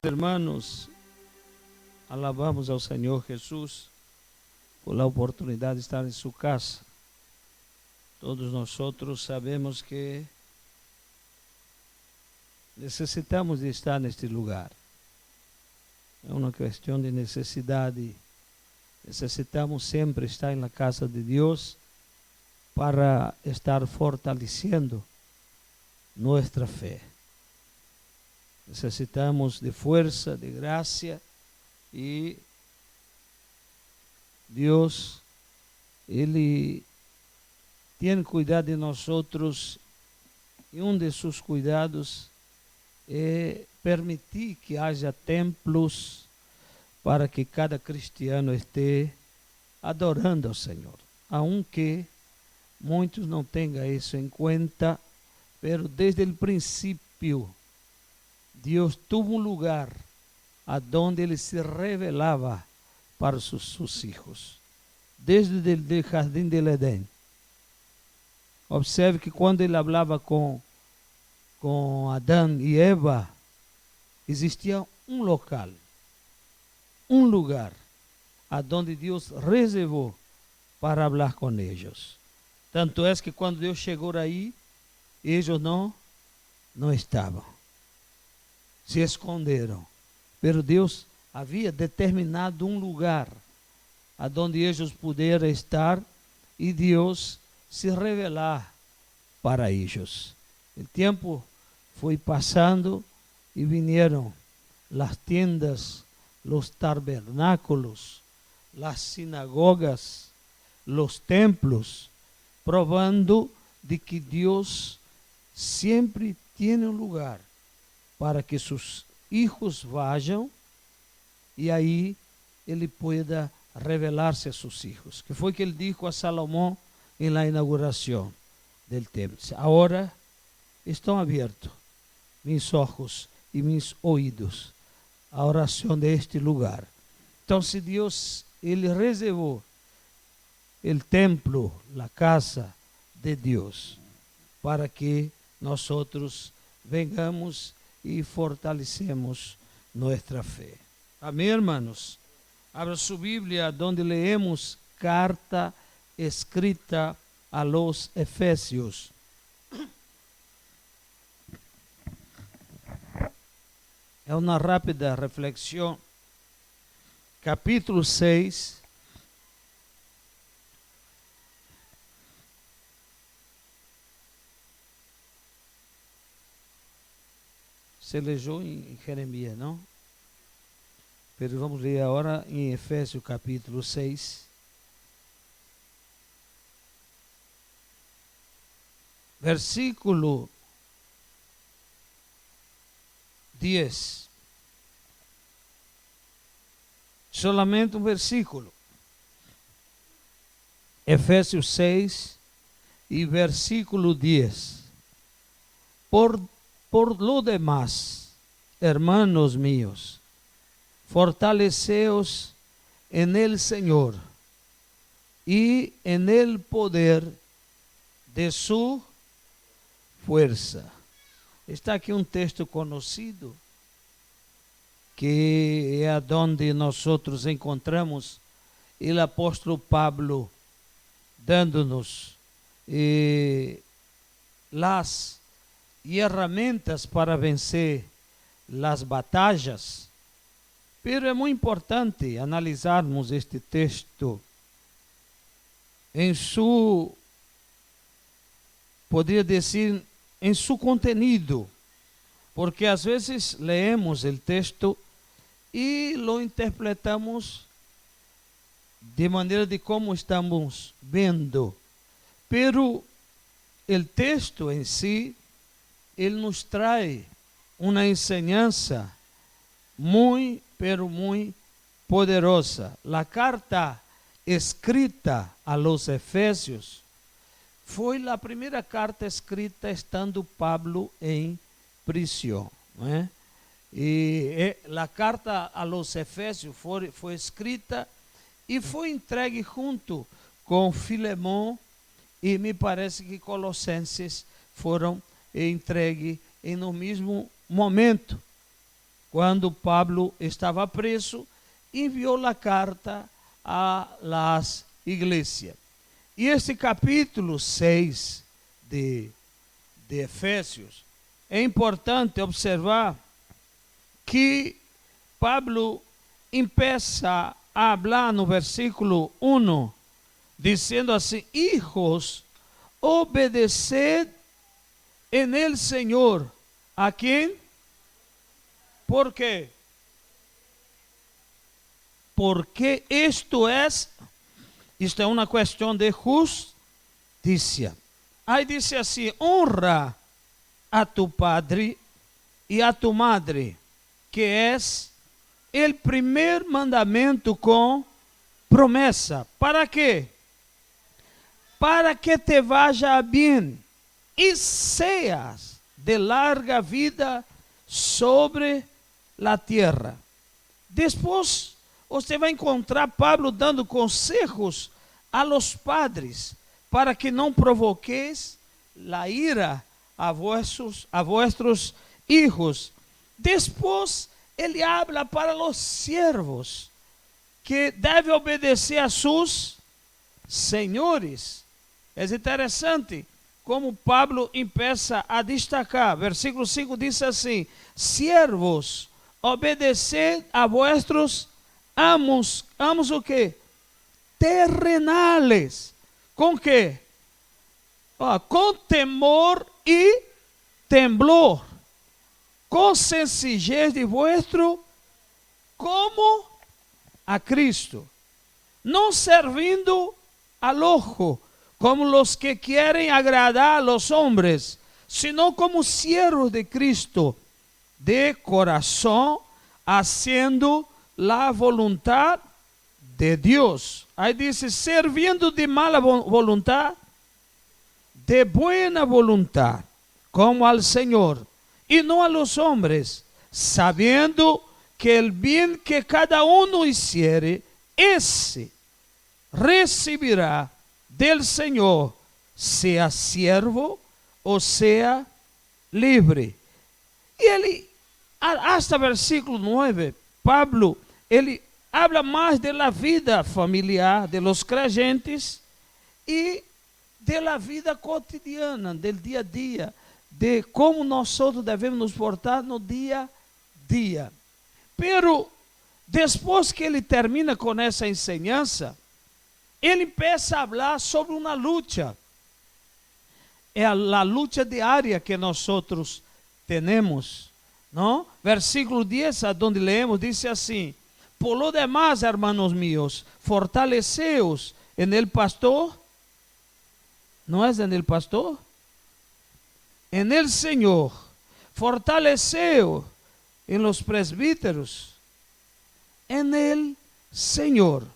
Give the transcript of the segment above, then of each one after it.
Hermanos, alabamos ao Senhor Jesus por la oportunidade de estar em sua casa. Todos nós outros sabemos que necessitamos de estar neste lugar. É uma questão de necessidade. Necessitamos sempre estar na casa de Deus para estar fortalecendo nossa fé. Necessitamos de força, de graça, e Deus, Ele tem cuidado de nós outros, e um de seus cuidados é permitir que haja templos para que cada cristiano esteja adorando ao Senhor. Aunque muitos não tenham isso em conta, pero desde o princípio Deus tuvo um lugar aonde Ele se revelava para os seus filhos, desde o jardim del Edén. Observe que quando Ele falava com Adão e Eva, existia um local, um lugar, aonde Deus reservou para falar com eles. Tanto é que quando Deus chegou aí, eles não estavam. Se esconderam. Pero Deus havia determinado um lugar aonde eles puderam estar e Deus se revelar para eles. O tempo foi passando e vieram as tendas, os tabernáculos, as sinagogas, os templos, provando de que Deus sempre tem um lugar para que seus filhos vajam e aí Ele pueda revelar-se a seus filhos. Que foi que Ele disse a Salomão em la inauguração do templo: agora estão abertos meus olhos e meus ouvidos a oração deste lugar. Então, se Deus, Ele reservou o templo, a casa de Deus, para que nós outros venhamos e fortalecemos nossa fé. Amém, hermanos? Abra sua Bíblia, onde leemos carta escrita a los Efésios. É uma rápida reflexão. Capítulo 6. Se leu em Jeremias, não? Mas vamos ler agora em Efésios capítulo 6. Versículo 10. Solamente um versículo. Efésios 6 e versículo 10. Por lo demás, hermanos míos, fortaleceos en el Señor y en el poder de su fuerza. Está aqui um texto conhecido, que é onde nós encontramos o apóstolo Pablo dando-nos las ferramentas para vencer as batalhas. Pero é muito importante analisarmos este texto em seu, poderia dizer, em seu contenido, porque às vezes leemos o texto e lo interpretamos de maneira de como estamos vendo. Pero o texto em si, ele nos traz uma enseñança muito, pero muito poderosa. A carta escrita a los Efésios foi a primeira carta escrita estando Pablo em prisão, não é? E a carta a los Efésios foi escrita e foi entregue junto com Filemão, e me parece que Colossenses foram entregue no mesmo momento. quando Pablo estava preso, enviou a carta a las iglesias. E este capítulo 6 de Efésios, é importante observar que Pablo empieza a falar no versículo 1, dizendo assim: hijos, obedeced en el Señor. ¿A quién? ¿Por qué? Porque isto é uma questão de justiça. Aí diz assim: honra a tu padre e a tu madre, que é o primeiro mandamento com promessa. ¿Para quê? Para que te vaya bem e seas de larga vida sobre la tierra. Depois você vai encontrar Pablo dando conselhos a los padres para que não provoqueis la ira a vuestros hijos. Depois ele habla para los siervos que devem obedecer a seus senhores. É interessante como Pablo empieza a destacar. Versículo 5 diz assim: siervos, obedeced a vuestros amos. Amos o quê? Terrenales. Com quê? Com temor e temblor. Com sencillez de vuestro, como a Cristo. Não servindo al ojo, como los que quieren agradar a los hombres, sino como siervos de Cristo, de corazón, haciendo la voluntad de Dios. Aí dice, servindo de mala voluntad, de buena voluntad, como al Señor, y no a los hombres, sabiendo que el bien que cada uno hiciere, ese recibirá del Señor, sea siervo ou sea livre. E ele, hasta versículo 9, Pablo, ele habla mais de la vida familiar de los creyentes e de la vida cotidiana, del dia a dia, de como nós devemos nos portar no dia a dia. Pero, depois que ele termina com essa enseñança, ele empieza a falar sobre uma luta. É a luta diária que nós temos, não? Versículo 10, onde leemos, diz assim: por lo demás, hermanos míos, fortaleceos en el pastor. ¿No es en el pastor? En el Señor. Fortaleceos en los presbíteros. En el Señor.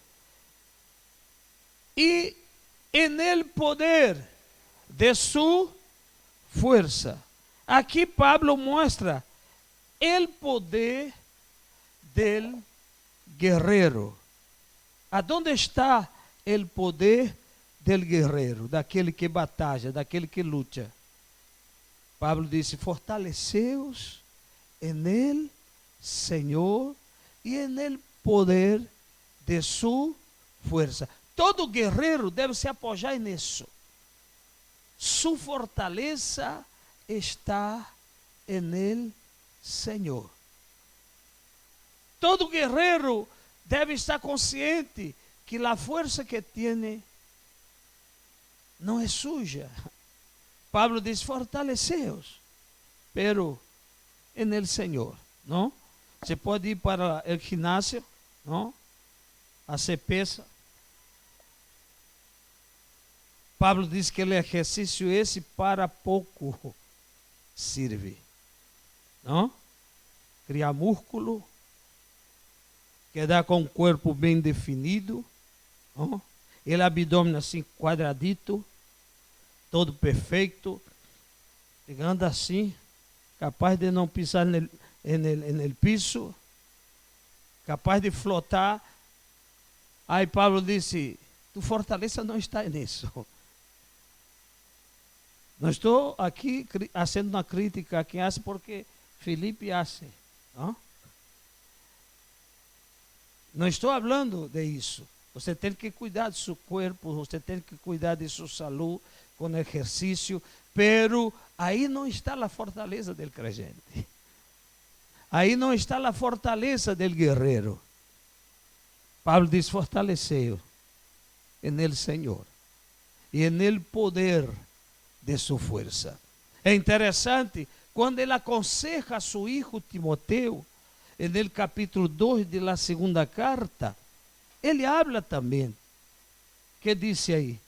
Y en el poder de su fuerza. Aquí Pablo muestra el poder del guerreiro. Aonde está o poder del guerreiro, daquele que batalha, daquele que luta? Pablo disse: fortaleceos en el Senhor e en el poder de su fuerza. Todo guerreiro deve se apoiar nisso. Su fortaleza está en el Senhor. Todo guerreiro deve estar consciente que a força que tem não é suja. Pablo diz: fortaleceos, pero en el Senhor, não? Você pode ir para o ginásio, não? Hacer pesa. Pablo diz que o exercício esse para pouco serve, não? Criar músculo, quedar com o corpo bem definido, não? Ele abdômen assim quadradito, todo perfeito, anda assim, capaz de não pisar no piso, capaz de flotar. Aí Pablo disse: tu fortaleza não está nisso. Não estou aqui fazendo uma crítica a quem hace, porque Felipe hace, não? Não estou falando de isso. Você tem que cuidar do seu corpo, você tem que cuidar de sua saúde com exercício, pero aí não está a fortaleza do creyente. Aí não está a fortaleza do guerreiro. Pablo diz: fortaleceu no Senhor e no poder de sua força. É interessante, quando ele aconselha a seu filho Timoteu, no capítulo 2 da segunda carta, ele habla também. Que disse aí?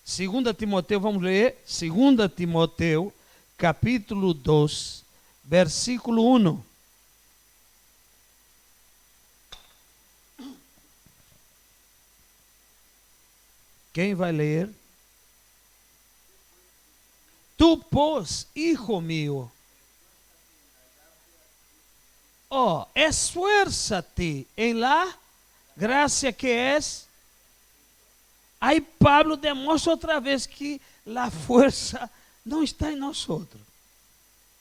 2 Timoteu, vamos ler. 2 Timoteu, capítulo 2, versículo 1. Quem vai ler? Tu, pois, hijo mío, esfuérzate en la gracia que es. Aí Pablo demonstra outra vez que a força não está em nós.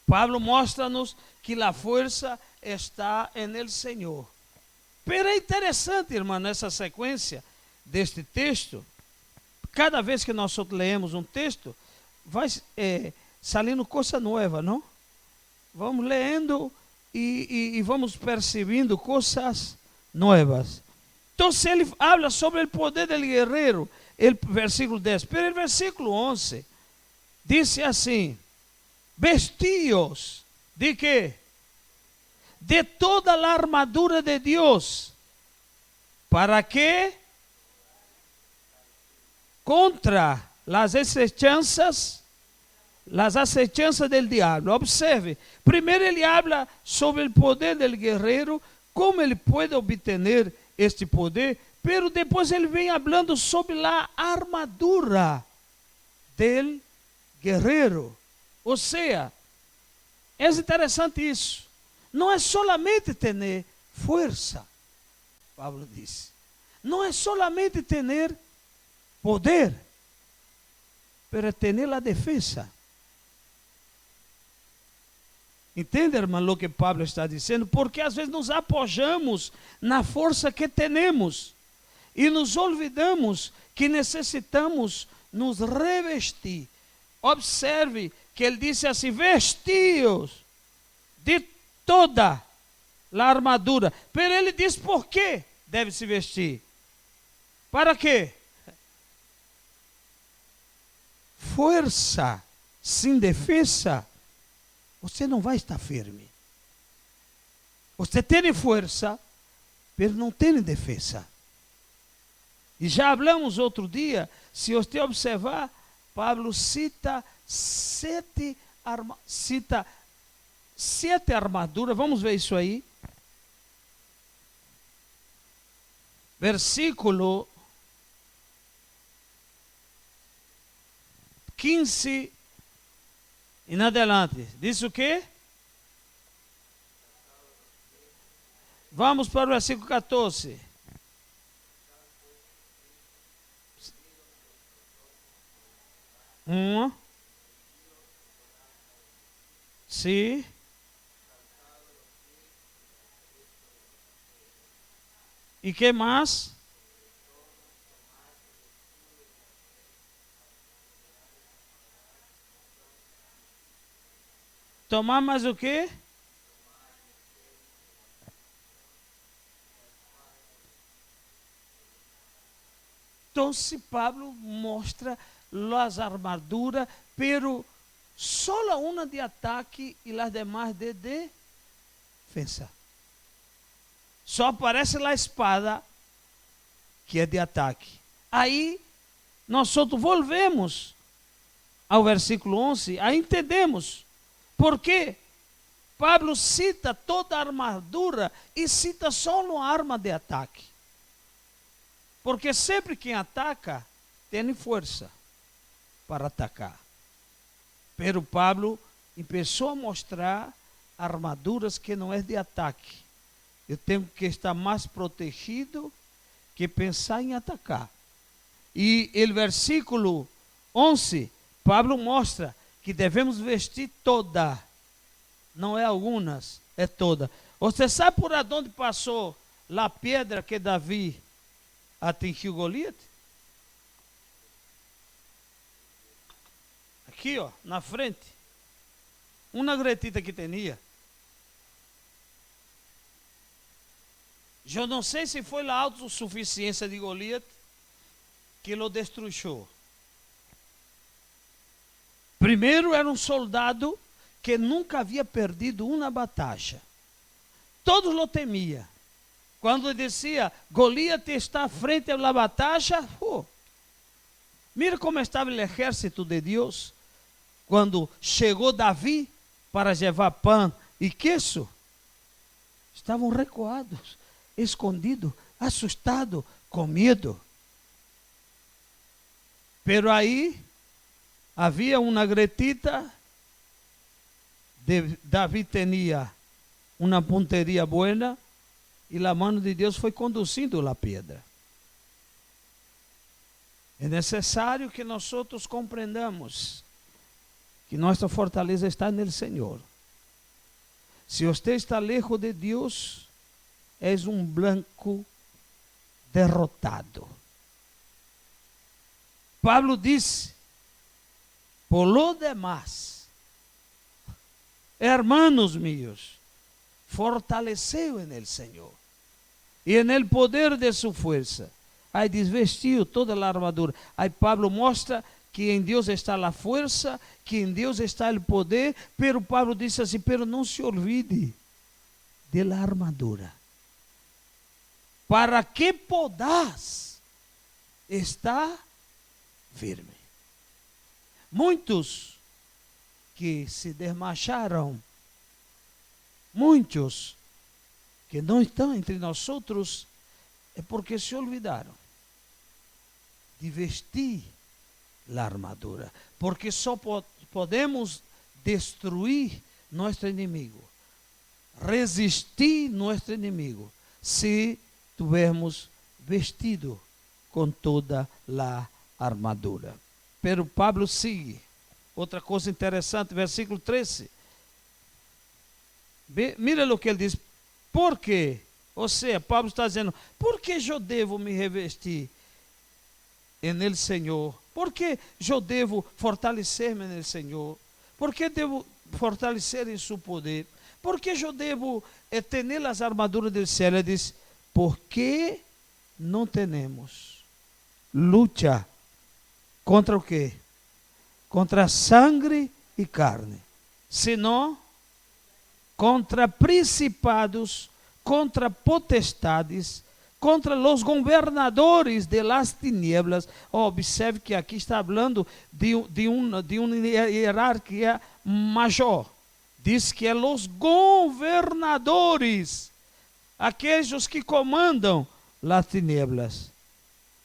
Pablo mostra-nos que a força está no Senhor. Pero é interessante, irmão, nessa sequência deste texto, cada vez que nós leemos um texto, vai saindo coisa nova, não? Vamos lendo e vamos percebendo coisas novas. Então, ele habla sobre o poder do guerreiro, o versículo 10. Pero o versículo 11 diz assim: vestíos de quê? De toda a armadura de Deus. ¿Para quê? Contra as acechanças del diabo. Observe, primeiro ele habla sobre o poder del guerreiro, como ele pode obter este poder, pero depois ele vem falando sobre a armadura del guerreiro. Ou seja, é interessante isso. Não é solamente ter força, Pablo disse. Não é solamente ter poder, pero ter a defesa. Entende, irmão, o que Pablo está dizendo? Porque às vezes nos apoiamos na força que temos e nos olvidamos que necessitamos nos revestir. Observe que ele disse assim: vestíos de toda a armadura. Pero ele diz por que deve se vestir. Para quê? Força sem defesa, você não vai estar firme. Você tem força, mas não tem defesa. E já falamos outro dia, se você observar, Pablo cita sete armaduras. Vamos ver isso aí. Versículo 15 em adelante. Diz o quê? Vamos para o versículo 14. Sim. E que mais? Tomar mais o quê? Então, se Pablo mostra as armaduras, pero só uma de ataque e as demais de defesa. Só aparece a espada, que é de ataque. Aí, nós volvemos ao versículo 11, aí entendemos por que Pablo cita toda a armadura e cita só uma arma de ataque. Porque sempre quem ataca tem força para atacar. Pero Pablo começou a mostrar armaduras que não é de ataque. Eu tenho que estar mais protegido que pensar em atacar. E o versículo 11, Pablo mostra que devemos vestir toda, não é algumas, é toda. Você sabe por onde passou a pedra que Davi atingiu Goliat? Aqui, ó, na frente. Uma gretita que tinha. Eu não sei se foi a autossuficiência de Goliat que o destruiu. Primeiro, era um soldado que nunca havia perdido uma batalha. Todos o temiam. Quando dizia, Goliat está frente à batalha, mira como estava o exército de Deus. Quando chegou Davi para levar pão e queijo, estavam recuados, escondidos, assustados, com medo. Pero aí havia uma gretita, Davi tinha uma ponteria boa e a mão de Deus foi conduzindo a pedra. É necessário que nós compreendamos que nossa fortaleza está no Senhor. Se você está lejos de Deus, és um blanco derrotado. Pablo disse, por lo demás, hermanos míos, fortaleceu en el Senhor e en el poder de su fuerza. Aí desvestiu toda a armadura. Aí Pablo mostra que em Deus está a força, que em Deus está o poder, pero Pablo disse assim, pero não se olvide de la armadura, para que podas estar firme. Muitos que se desmacharam, muitos que não estão entre nós outros, é porque se olvidaram de vestir a armadura, porque só podemos destruir nosso inimigo, resistir nosso inimigo, se tivermos vestido com toda a armadura. Pero Pablo sigue. Outra coisa interessante, versículo 13. Mira o que ele diz. Por quê? Ou seja, Pablo está dizendo, por que eu devo me revestir no Senhor? Por que eu devo fortalecer-me no Senhor? Por que devo fortalecer em seu poder? Por que eu devo ter as armaduras do céu? Ele diz, porque não temos luta contra o quê? Contra sangue e carne, senão contra principados, contra potestades, contra os governadores de las tinieblas. Observe que aqui está falando de uma hierarquia maior. Diz que é os governadores, aqueles que comandam las tinieblas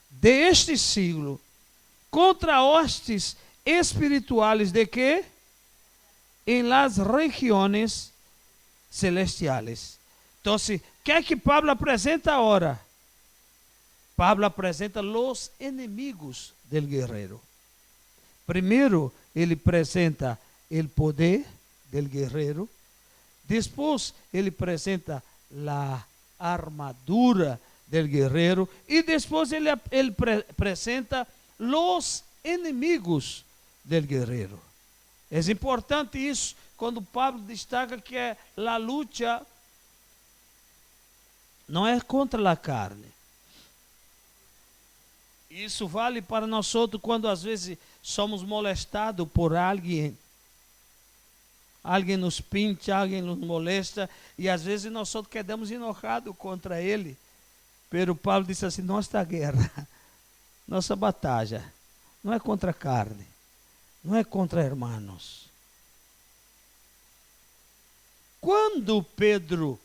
deste siglo, contra hostes espirituales de quê? Em las regiones celestiales. Então, o que é que Pablo apresenta agora? Pablo apresenta os inimigos do guerreiro. Primeiro, ele apresenta o poder do guerreiro. Depois, ele apresenta a armadura do guerreiro. E depois, ele apresenta os inimigos do guerreiro. É importante isso, quando Pablo destaca que a luta não é contra a carne. Isso vale para nós outros quando às vezes somos molestados por alguém. Alguém nos pincha, alguém nos molesta, e às vezes nós outros quedamos enojados contra ele. Pero Paulo disse assim, nossa guerra, nossa batalha, não é contra a carne, não é contra irmãos. Quando Pedro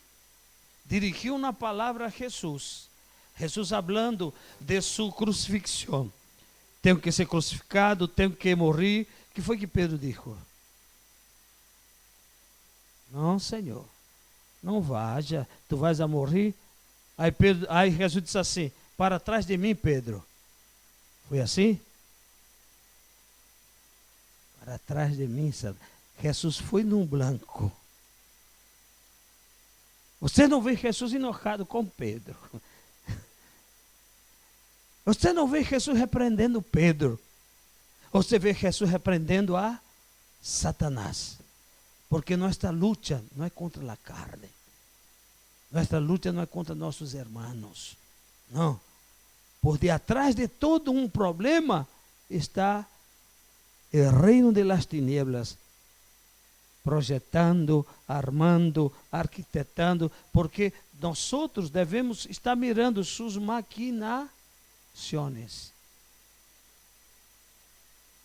dirigiu uma palavra a Jesus, Jesus falando de sua crucifixão, tenho que ser crucificado, tenho que morrer, o que foi que Pedro disse? Não, Senhor, não vaja, tu vais a morrer. Aí Jesus disse assim, para trás de mim, Pedro. Foi assim? Para trás de mim, sabe? Jesus foi num blanco. Você não vê Jesus enojado com Pedro. Você não vê Jesus repreendendo Pedro. Você vê Jesus repreendendo a Satanás. Porque nossa luta não é contra a carne. Nossa luta não é contra nossos irmãos. Não. Por detrás de todo um problema está o reino das tinieblas, projetando, armando, arquitetando, porque nós devemos estar mirando suas maquinações.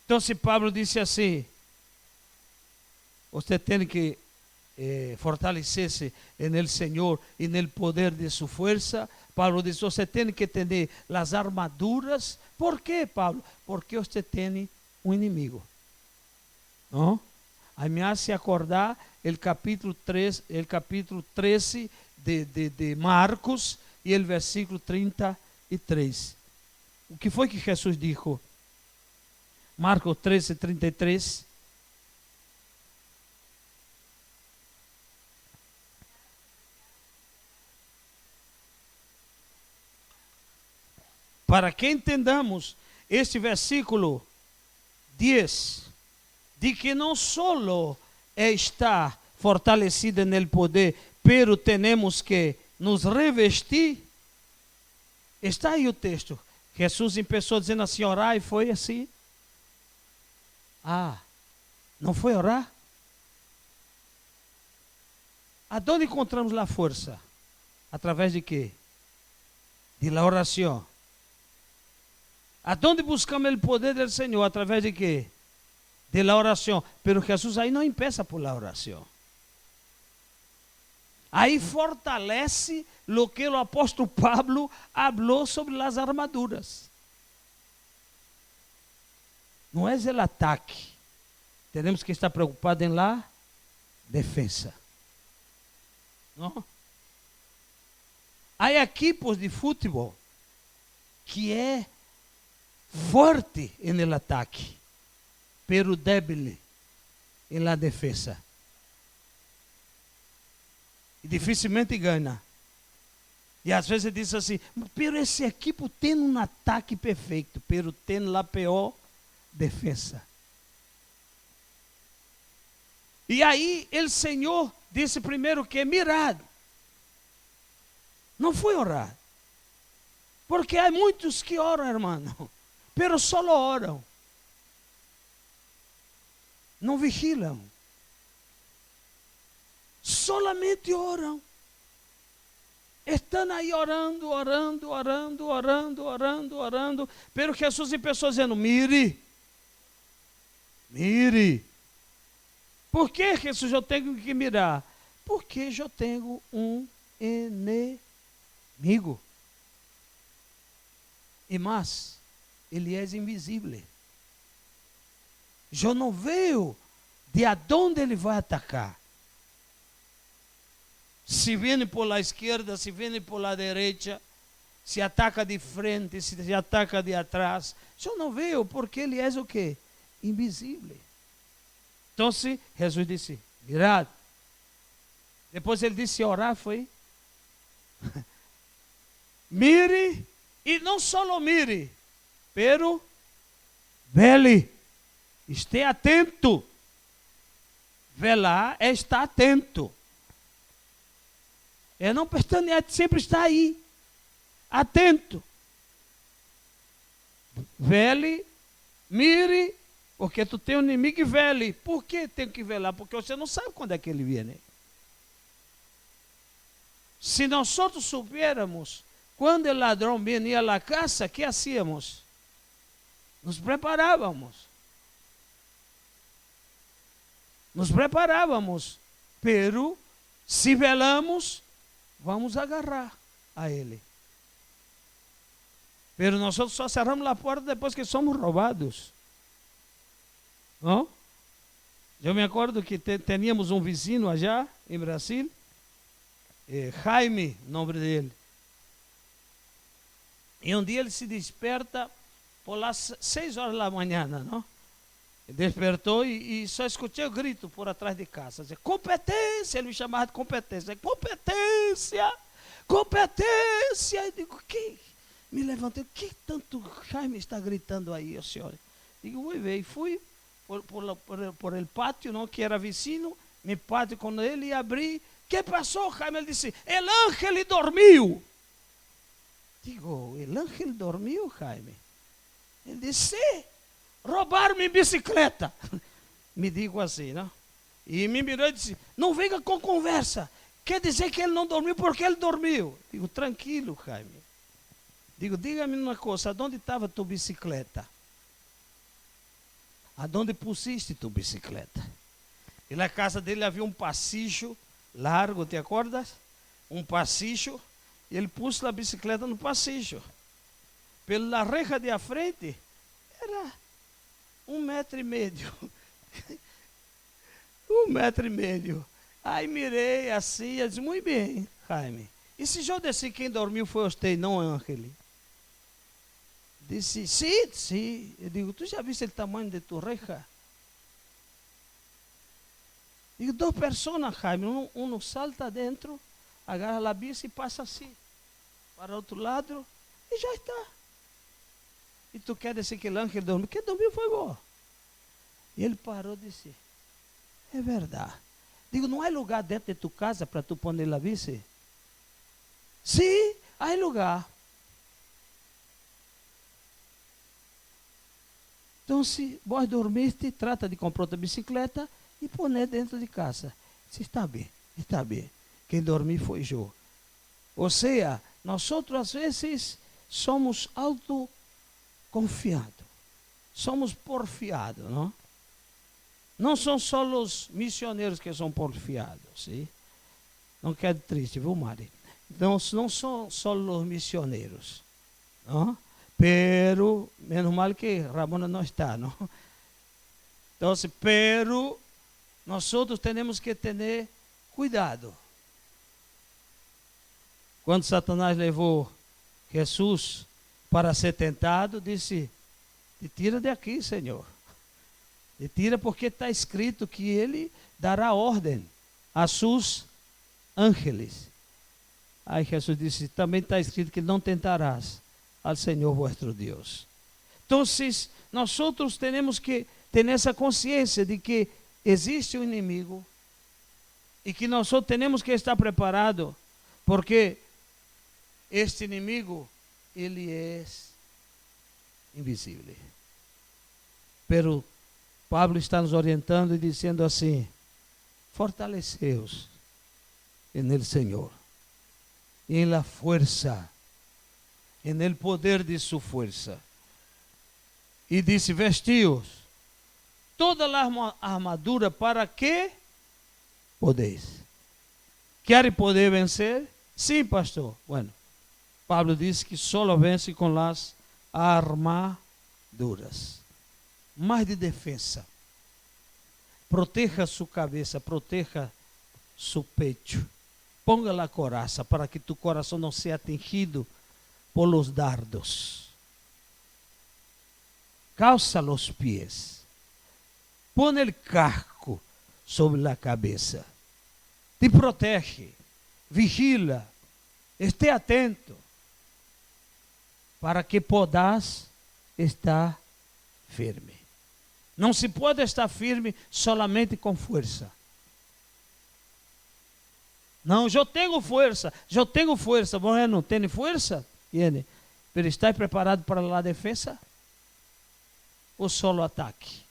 Então, se Pablo disse assim, você tem que fortalecer-se no Senhor e no poder de sua força. Pablo diz, você tem que ter as armaduras. Por quê, Pablo? Porque você tem um inimigo. Não? Aí me hace acordar o capítulo 13 de Marcos e o versículo 33. O que foi que Jesus disse? Marcos 13, 33. Para que entendamos este versículo 10, de que não só está fortalecido no poder, pero temos que nos revestir. Está aí o texto. Jesus começou dizendo assim, orar, e foi assim. Não foi orar? Aonde encontramos a força? Através de quê? De la oração. Aonde buscamos o poder do Senhor? Através de quê? De la oração. Pero Jesus aí não empieza por la oração. Aí fortalece o que o apóstolo Pablo falou sobre as armaduras. Não é o ataque. Temos que estar preocupados em la defesa. Não? Há equipos de futebol que é forte no ataque, pero débil na defesa. E dificilmente ganha. E às vezes diz assim, pero esse equipo tem um ataque perfeito, pero tem a pior defesa. E aí o Senhor disse primeiro que mirad. Não foi orar. Porque há muitos que oram, irmão, pero só oram. Não vigilam. Solamente oram. Estão aí orando, pero Jesus começou dizendo, mire. Por que, Jesus, eu tenho que mirar? Porque eu tenho um inimigo. E mais, ele é invisível. Eu não vejo de onde ele vai atacar. Se vem por la esquerda, se vem por la direita, se ataca de frente, se ataca de atrás. Eu não vejo porque ele é o quê? Invisível. Então, Jesus disse, mirad. Depois ele disse, orar foi. Mire, e não só mire, pero vele. Esteja atento. Velar é estar atento. É não pestanear, sempre estar aí. Atento. Vele, mire, porque tu tem um inimigo e vele. Por que tem que velar? Porque você não sabe quando é que ele vem. Se nós soubermos quando o ladrão vinha à casa, o que hacíamos? Nos preparávamos. Pero se velamos, vamos agarrar a ele. Pero nós só cerramos a porta depois que somos roubados. Não? Eu me acordo que teníamos um vizinho allá em Brasil, Jaime, nome dele. E um dia ele se desperta por las 6 horas da manhã, não? Despertou e só escutei o grito por atrás de casa. Dizer, competência, ele me chamava de competência. Competência. competência. Eu digo, que? Me levantei, que tanto Jaime está gritando aí, senhor? Digo, vou ver. E fui por el pátio, não, que era vizinho, meu pátio com ele, e abri. Que passou, Jaime? Ele disse, el ángel dormiu. Digo, el ángel dormiu, Jaime? Ele disse, sim, roubaram minha bicicleta. Me digo assim, não? E me mirou e disse, não venha com conversa. Quer dizer que ele não dormiu porque ele dormiu. Digo, tranquilo, Jaime. Digo, diga-me uma coisa, onde estava tua bicicleta? Aonde pusiste tua bicicleta? E na casa dele havia um pasillo largo, te acordas? Um pasillo. E ele pôs a bicicleta no pasillo. Pela reja de à frente, era 1,5 metro. 1,5 metro. Aí mirei assim, e disse, muito bem, Jaime. E se eu desci, quem dormiu foi você, não Ángel? Disse, sim, sim. Eu digo, tu já viste o tamanho de tua reja? Digo, 2 pessoas, Jaime, um salta dentro, agarra a bici e passa assim, para o outro lado, e já está. E tu quer dizer que o Ángel dormiu? Quem dormiu foi bom. E ele parou e disse, é verdade. Digo, não há lugar dentro de tua casa para tu pôr a bici? Sim, há lugar. Então, se vós dormiste, trata de comprar outra bicicleta e pôr dentro de casa. Disse, está bem, está bem. Quem dormiu foi eu. Ou seja, nós outros às vezes somos autoconfiados. Somos porfiados, não? Não são só os missionários que são porfiados, sim? Não quero triste, viu, Mari? Não são só os missionários, não? Pero, menos mal que Ramona não está, não? Então, pero, nós outros temos que ter cuidado. Quando Satanás levou Jesus para ser tentado, disse, te tira daqui, Senhor. Te tira porque está escrito que ele dará ordem a seus ángeles. Aí Jesus disse, também está escrito que não tentarás ao Senhor vosso Deus. Então, nós outros temos que ter essa consciência de que existe um inimigo e que nós temos que estar preparados, porque este inimigo, ele é invisível. Pero Pablo está nos orientando e dizendo assim, fortaleceos en el Senhor, e en la fuerza, en el poder de su fuerza. E disse, vestíos toda a armadura para que podeis. Querem poder vencer? Sim, pastor. Bueno, Pablo disse que só vence com as armaduras. Mais de defesa. Proteja sua cabeça, proteja seu peito. Ponga a coraça para que tu coração não seja atingido por los dardos. Calça os pés. Põe o casco sobre a cabeça. Te protege. Vigila. Esté atento. Para que podas estar firme. Não se pode estar firme solamente com força. Não, eu tenho força. Você não tem força? Tiene. Pero está preparado para a defesa? Ou solo ataque?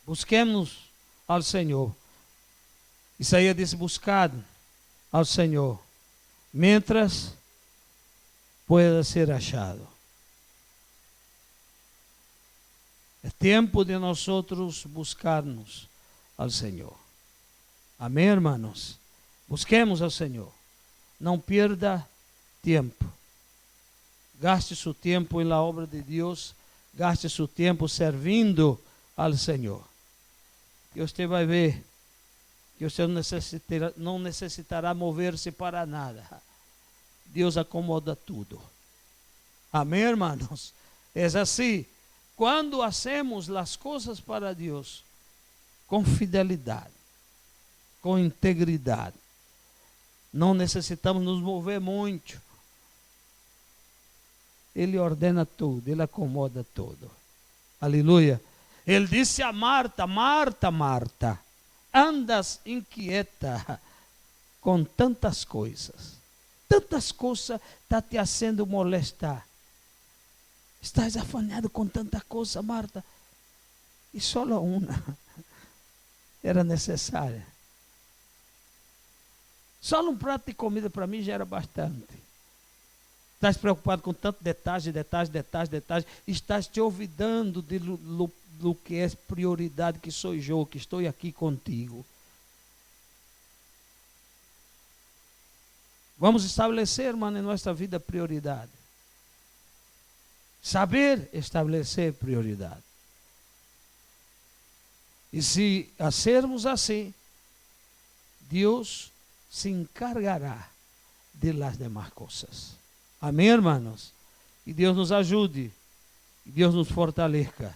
Busquemos ao Senhor. Isaías disse, buscad ao Senhor, mientras pueda ser achado. É tempo de nós buscarmos ao Senhor. Amém, hermanos? Busquemos ao Senhor. Não perda tempo. Gaste seu tempo na obra de Deus. Gaste seu tempo servindo ao Senhor. E você vai ver que você não necessitará mover-se para nada. Deus acomoda tudo. Amém, hermanos? É assim. Quando hacemos as coisas para Deus com fidelidade, com integridade, Não necessitamos nos mover muito. Ele ordena tudo, ele acomoda tudo. Aleluia. Ele disse a Marta: Marta, Marta, andas inquieta com tantas coisas. Tantas coisas estão te fazendo molestar. Estás afanado com tanta coisa, Marta. E só uma era necessária. Só um prato de comida para mim já era bastante. Estás preocupado com tanto detalhe. Estás te olvidando do que é prioridade, que sou eu, que estou aqui contigo. Vamos estabelecer, irmão, em nossa vida prioridade. Saber estabelecer prioridade. E se fazermos assim, Deus se encargará de las demás coisas. Amém, irmãos? E Deus nos ajude. E Deus nos fortaleça.